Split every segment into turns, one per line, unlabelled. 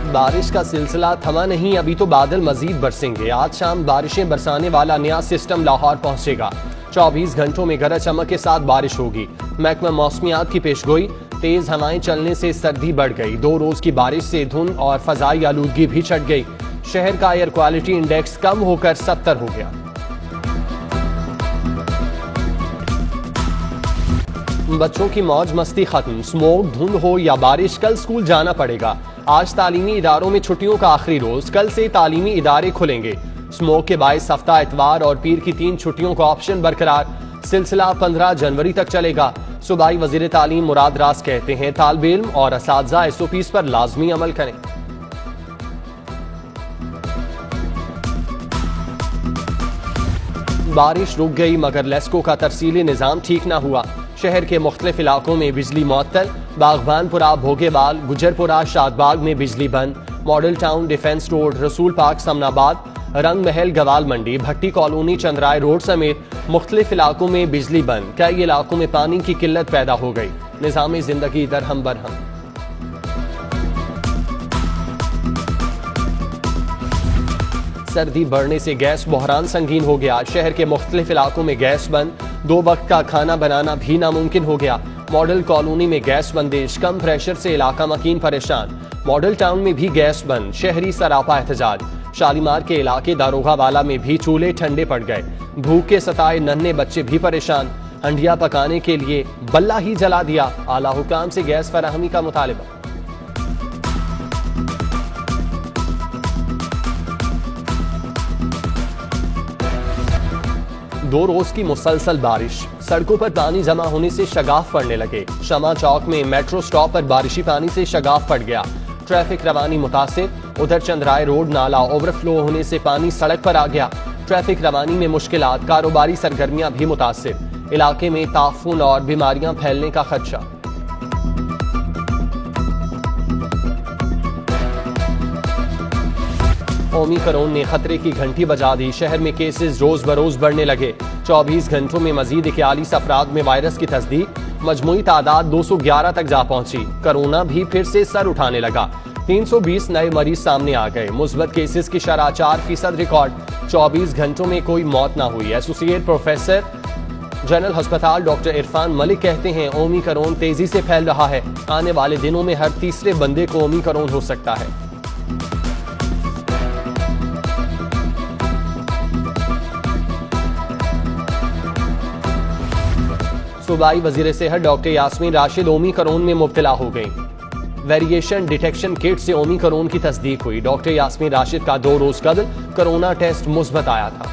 बारिश का सिलसिला थमा नहीं, अभी तो बादल मजीद बरसेंगे। आज शाम बारिशें बरसाने वाला नया सिस्टम लाहौर पहुंचेगा। 24 घंटों में गरज चमक के साथ बारिश होगी। महकमा मौसमियात की पेशगोई, तेज हवाएं चलने से सर्दी बढ़ गई। 2 रोज की बारिश से धुंध और फजाई आलूदगी भी छट गई। शहर का एयर क्वालिटी इंडेक्स कम होकर 70 हो गया। बच्चों की मौज मस्ती खत्म। स्मोक, धुंध हो या बारिश, कल स्कूल जाना पड़ेगा। आज तालीमी इदारों में छुट्टियों का आखिरी रोज। कल से तालीमी इदारे खुलेंगे। स्मोक के बायस हफ्ता इतवार और पीर की 3 छुट्टियों का ऑप्शन बरकरार। सिलसिला 15 जनवरी तक चलेगा। सूबाई वजीर तालीम मुराद रास कहते हैं, तालिबे इल्म और असातिज़ा SOPs पर लाजमी अमल करें। बारिश रुक गई मगर लेस्को का तरसीली निजाम ठीक ना हुआ। शहर के मुख्तलिफ इलाकों में बिजली मुअत्तल। बागबानपुरा, भोगेबाल, गुजरपुरा, शादबाग में बिजली बंद। मॉडल टाउन, डिफेंस रोड, रसूल पार्क, समनाबाद, रंग महल, गवाल मंडी, भट्टी कॉलोनी, चंद्राय रोड समेत मुख्तलिफ इलाकों में बिजली बंद। कई इलाकों में पानी की किल्लत पैदा हो गई। निजाम जिंदगी दरहम बरहम। सर्दी बढ़ने से गैस बहरान संगीन हो गया। शहर के मुख्तलिफ इलाकों में गैस बंद। 2 वक्त का खाना बनाना भी नामुमकिन हो गया। मॉडल कॉलोनी में गैस बंदिश, कम प्रेशर से इलाका मकीन परेशान। मॉडल टाउन में भी गैस बंद, शहरी सरापा एहतजाज। शालीमार के इलाके दारोगा वाला में भी चूल्हे ठंडे पड़ गए। भूख के सताए नन्हे बच्चे भी परेशान। हंडिया पकाने के लिए बल्ला ही जला दिया। आला हुकाम से गैस फराहमी का मुतालबा। 2 रोज की मुसलसल बारिश। सड़कों पर पानी जमा होने से शगाफ पड़ने लगे। शमा चौक में मेट्रो स्टॉप पर बारिशी पानी से शगाफ पड़ गया। ट्रैफिक रवानी मुतासिर। उधर चंद्राय रोड नाला ओवरफ्लो होने से पानी सड़क पर आ गया। ट्रैफिक रवानी में मुश्किलात, कारोबारी सरगर्मियां भी मुतासिर। इलाके में ताफून और बीमारियां फैलने का खदशा। ओमिक्रॉन ने खतरे की घंटी बजा दी। शहर में केसेस रोज बरोज बढ़ने लगे। 24 घंटों में मजीद 41 अफराद में वायरस की तस्दीक। मजमूई तादाद 211 तक जा पहुंची। कोरोना भी फिर से सर उठाने लगा। 320 नए मरीज सामने आ गए। मुस्बत केसेस की शरह 4% रिकॉर्ड। 24 घंटों में कोई मौत ना हुई। एसोसिएट प्रोफेसर जनरल अस्पताल डॉक्टर इरफान मलिक कहते हैं, ओमिक्रॉन तेजी से फैल रहा है। आने वाले दिनों में हर तीसरे बंदे को ओमिक्रॉन हो सकता है। सूबाई वजीर सेहत डॉक्टर यास्मीन राशिद ओमिक्रॉन में मुब्तला हो गई। वेरिएशन डिटेक्शन किट से ओमिक्रॉन की तस्दीक हुई। डॉक्टर यास्मीन राशिद का 2 रोज कबल कोरोना टेस्ट मुस्बत आया था।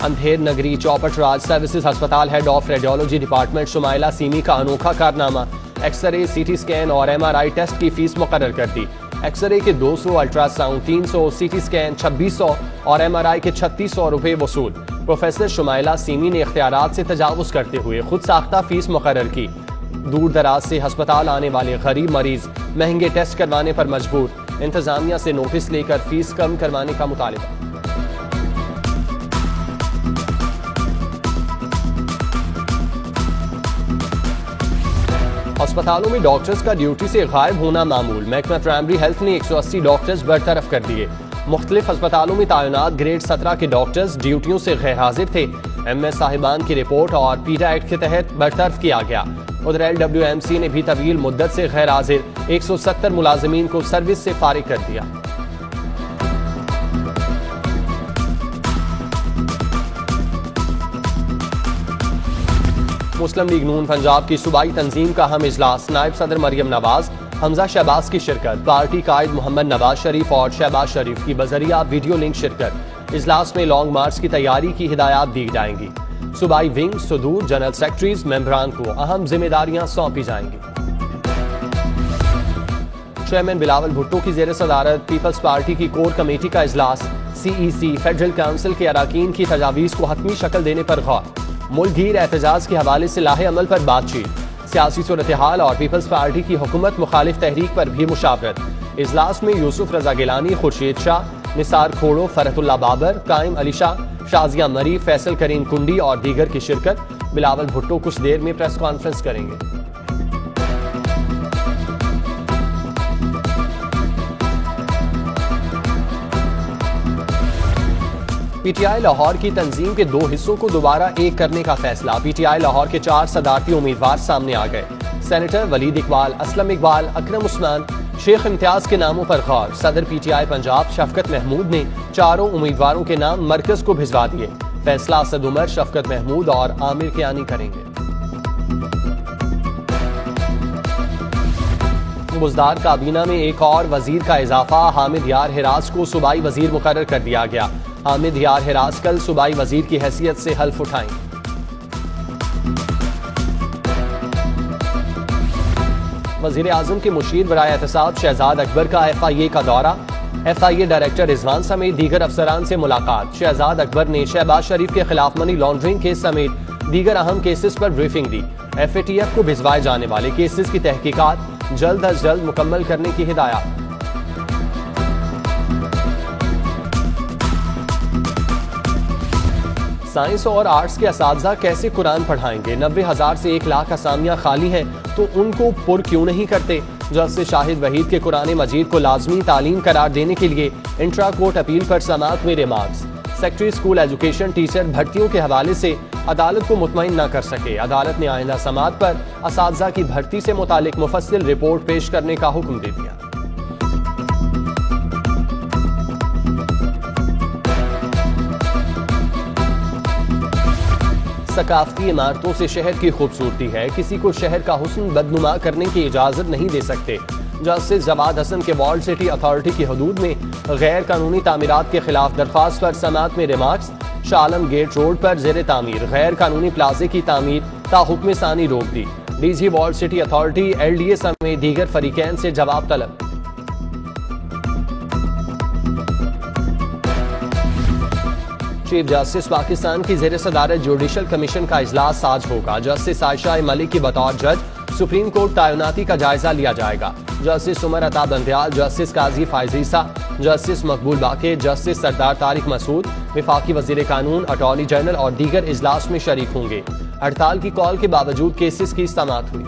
अंधेर नगरी चौपट राज सर्विसेज अस्पताल head of radiology department Shumaila semi का अनोखा कारनामा। एक्सरे, CT स्कैन और MRI टेस्ट की फीस मुकर्रर कर दी। एक्सरे के 200, अल्ट्रासाउंड 300, CT स्कैन 2600 और MRI के 3600 रुपए वसूल। प्रोफेसर शुमाइला सीमी ने इख्तियारात से तजावुज करते हुए खुद साख्ता फीस मुकर्रर की। दूर दराज से अस्पताल आने वाले गरीब मरीज महंगे टेस्ट करवाने पर मजबूर। इंतजामिया से नोटिस लेकर फीस कम करवाने का मुतालिबा। अस्पतालों में डॉक्टर्स का ड्यूटी से गायब होना मामूल। महकमा प्राइमरी हेल्थ ने 180 डॉक्टर्स बरतरफ कर दिए। मुख्तलिफ अस्पतालों में तैनात ग्रेड 17 के डॉक्टर्स ड्यूटियों से गैर हाजिर थे। MS साहिबान की रिपोर्ट और पीटा एक्ट के तहत बरतरफ किया गया। उधर LWMC ने भी तवील मुद्दत से गैर हाजिर 170 मुलाजमीन को सर्विस से फारिग कर दिया। मुस्लिम लीग नून पंजाब की सूबाई तंजीम का अहम इजलास। नायब सदर मरियम नवाज, हमजा शहबाज की शिरकत। पार्टी कायद मोहम्मद नवाज शरीफ और शहबाज शरीफ की बजरिया वीडियो लिंक शिरकत। इजलास में लॉन्ग मार्च की तैयारी की हिदायत दी जाएंगी। सूबाई विंग, सुदूर, जनरल सेक्रेटरीज, मेंबरान को अहम जिम्मेदारियां सौंपी जाएंगी। चेयरमैन बिलावल भुट्टो की जेर सदारत पीपल्स पार्टी की कोर कमेटी का इजलास। CEC फेडरल काउंसिल के अराकीन की तजावीज को हतमी शक्ल देने पर गौर। मुल्कगीर एहतजाज के हवाले से लाहे अमल पर बातचीत। सियासी सूरत हाल और पीपल्स पार्टी की हुकूमत मुखालिफ तहरीक पर भी मुशावरत। इजलास में यूसुफ रजा गिलानी, खुर्शीद शाह, निसार खोड़ो, फरहतुल्लाह बाबर, कायम अली शाह, शाजिया मरी, फैसल करीम कुंडी और दीगर की शिरकत। बिलावल भुट्टो कुछ देर में प्रेस कॉन्फ्रेंस करेंगे। पीटीआई लाहौर की तंजीम के 2 हिस्सों को दोबारा एक करने का फैसला। पीटीआई लाहौर के 4 सदारती उम्मीदवार सामने आ गए। सेनेटर वलीद इकबाल, असलम इकबाल, अकरम उस्मान, शेख इम्तियाज के नामों पर गौर। सदर पीटीआई पंजाब शफकत महमूद ने चारों उम्मीदवारों के नाम मरकज को भिजवा दिए। फैसला असद उमर, शफकत महमूद और आमिर कियानी करेंगे। बुज़दार काबीना में एक और वजीर का इजाफा। हामिद यार हिराज को सूबाई वजीर मुकर्रर कर दिया गया। हामिद यार हिराज कल सूबाई वजीर की हैसियत से हल्फ उठाएंगे। वजीर आजम के मुशीर बराए एहतसाब शहजाद अकबर का FIA का दौरा। FIA डायरेक्टर रिजवान समेत दीगर अफसरान से मुलाकात। शहजाद अकबर ने शहबाज शरीफ के खिलाफ मनी लॉन्ड्रिंग केस समेत दीगर अहम केसेस पर ब्रीफिंग दी। FATF को भिजवाए जाने वाले केसेस की तहकीकात जल्द अज जल्द मुकम्मल करने की हिदायत। साइंस और आर्ट्स के असातिज़ा कैसे कुरान पढ़ाएंगे? 90,000 से 1 लाख असामियां खाली हैं तो उनको पुर क्यों नहीं करते? जस्टिस शाहिद वहीद के कुरान मजीद को लाजमी तालीम करार देने के लिए इंट्रा कोर्ट अपील पर समाअत में remarks. Secretary school education teacher भर्तियों के हवाले से अदालत को मुतमईन न कर सके। अदालत ने आइंदा समाअत पर असातिज़ा की भर्ती से मुतालिक मुफस्सिल रिपोर्ट पेश करने का हुक्म दे दिया। सकाफती इमारतों से शहर की खूबसूरती है, किसी को शहर का हुस्न बदनुमा करने की इजाजत नहीं दे सकते। जस्टिस जवाद हसन के वॉल्ड सिटी अथॉरिटी की हदूद में गैर कानूनी तामीरात के खिलाफ दरख्वास्त पर समाअत में रिमार्क्स। शालम गेट रोड पर जेर तामीर गैर कानूनी प्लाजे की तामीर ता हुक्म सानी रोक दी। DG walled city authority LDA समेत दीगर फरीकैन से जवाब तलब। चीफ जस्टिस पाकिस्तान की जेर सदारत जुडिशल कमीशन का इजलास आज होगा। जस्टिस आयशा मलिक की बतौर जज सुप्रीम कोर्ट तैनाती का जायजा लिया जाएगा। जस्टिस उमर अता बंदयाल, जस्टिस काजी फायजीसा, जस्टिस मकबूल बाके, जस्टिस सरदार तारिक मसूद, विफाकी वजीर कानून, अटॉर्नी जनरल और दीगर इजलास में शरीक होंगे। हड़ताल की कॉल के बावजूद केसेस की समाअत हुई।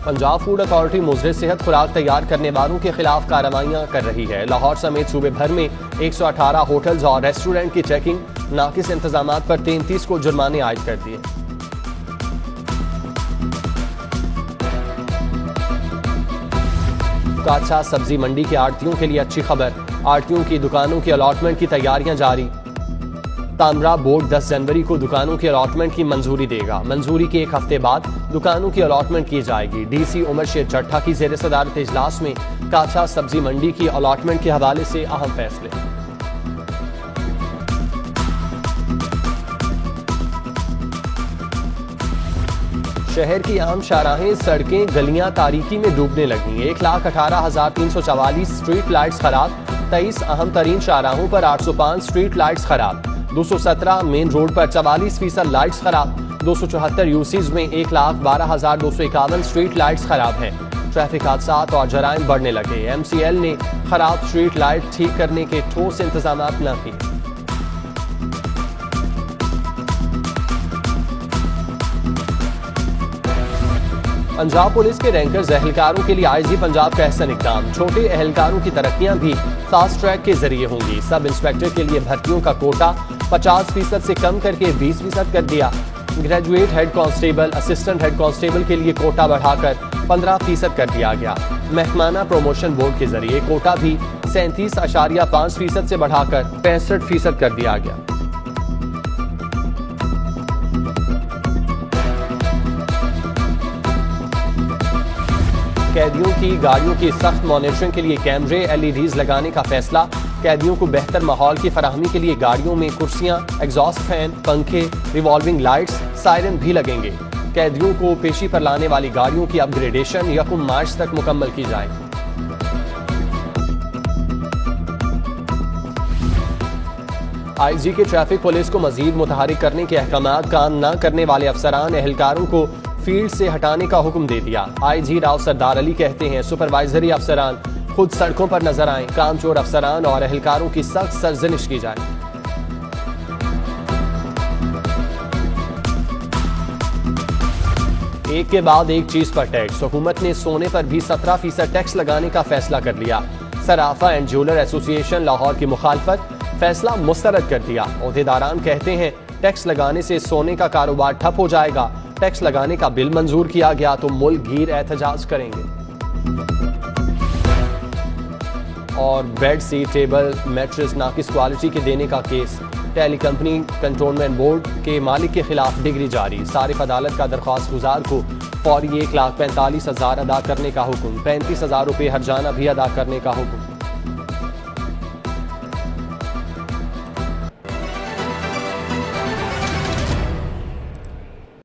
पंजाब फूड अथॉरिटी मुजरिम सेहत खुराक तैयार करने वालों के खिलाफ कार्रवाइयां कर रही है। लाहौर समेत सूबे भर में 118 होटल्स और रेस्टोरेंट की चेकिंग, नाकिस इंतजामात पर 33 को जुर्माने आयद कर दिए। काछा सब्जी मंडी के आड़तियों के लिए अच्छी खबर। आड़तियों की दुकानों की अलॉटमेंट की तैयारियां जारी। तामरा बोर्ड 10 जनवरी को दुकानों की अलॉटमेंट की मंजूरी देगा। मंजूरी के 1 हफ्ते बाद दुकानों की अलॉटमेंट की जाएगी। DC उमर शेर जट्ठा की जेर सदारत इजलास में काछा सब्जी मंडी की अलॉटमेंट के हवाले से अहम फैसले। शहर की आम शाहराहें, सड़कें, गलियां तारीकी में डूबने लगी। 1,18,344 स्ट्रीट लाइट्स खराब। 23 अहम तरीन शाहराहों पर 805 स्ट्रीट लाइट्स खराब। 217 मेन रोड पर 44% लाइट्स खराब। 274 यूसीज में 1,12,251 स्ट्रीट लाइट्स खराब हैं। ट्रैफिक हादसात और जराइम बढ़ने लगे। MCL ने खराब स्ट्रीट लाइट ठीक करने के ठोस इंतजाम न किए। पंजाब पुलिस के रैंकर्स एहलकारों के लिए IG पंजाब का अहसन इकदाम। छोटे एहलकारों की तरक्कियां भी फास्ट ट्रैक के जरिए होंगी। सब इंस्पेक्टर के लिए भर्तियों का कोटा 50% से कम करके 20% कर दिया। Graduate head constable, assistant head constable के लिए कोटा बढ़ाकर 15% कर दिया गया। महकमाना प्रमोशन बोर्ड के जरिए कोटा भी 37.5% से बढ़ाकर 65% कर दिया गया। कैदियों की गाड़ियों की सख्त मॉनिटरिंग के लिए कैमरे, LEDs लगाने का फैसला। कैदियों को बेहतर माहौल की फराहमी के लिए गाड़ियों में कुर्सियां, एग्जॉस्ट फैन, पंखे, रिवॉल्विंग लाइट्स, सायरन भी लगेंगे। कैदियों को पेशी पर लाने वाली गाड़ियों की अपग्रेडेशन 1 मार्च तक मुकम्मल की जाएगी। IG के ट्रैफिक पुलिस को मजीद मुतहरिक करने के अहकामात काम न करने वाले अफसरान एहलकारों को फील्ड से हटाने का हुक्म दे दिया। IG राव सरदार अली कहते हैं सुपरवाइजरी अफसरान खुद सड़कों पर नजर आएं, कामचोर अफसरान और एहलकारों की सख्त सरजनिश की जाए। एक के बाद एक चीज पर टैक्स। हुकूमत ने सोने पर भी 17% टैक्स लगाने का फैसला कर लिया। सराफा एंड ज्वेलर एसोसिएशन लाहौर की मुखालफत, फैसला मुस्तरद कर दिया। ओहदेदारान कहते हैं टैक्स लगाने से सोने का कारोबार ठप हो जाएगा। टैक्स लगाने का बिल मंजूर किया गया तो मुल्क गीर एहतजाज करेंगे। और बेड सीट टेबल मैट्रेस नाकिस क्वालिटी के देने का केस, टेली कंपनी कंटोनमेंट बोर्ड के मालिक के खिलाफ डिग्री जारी। सारिफ अदालत का दरख्वास्त गुजार को फौरी 1,45,000 अदा करने का हुक्म, 35,000 रुपये हर्जाना भी अदा करने का हुक्म।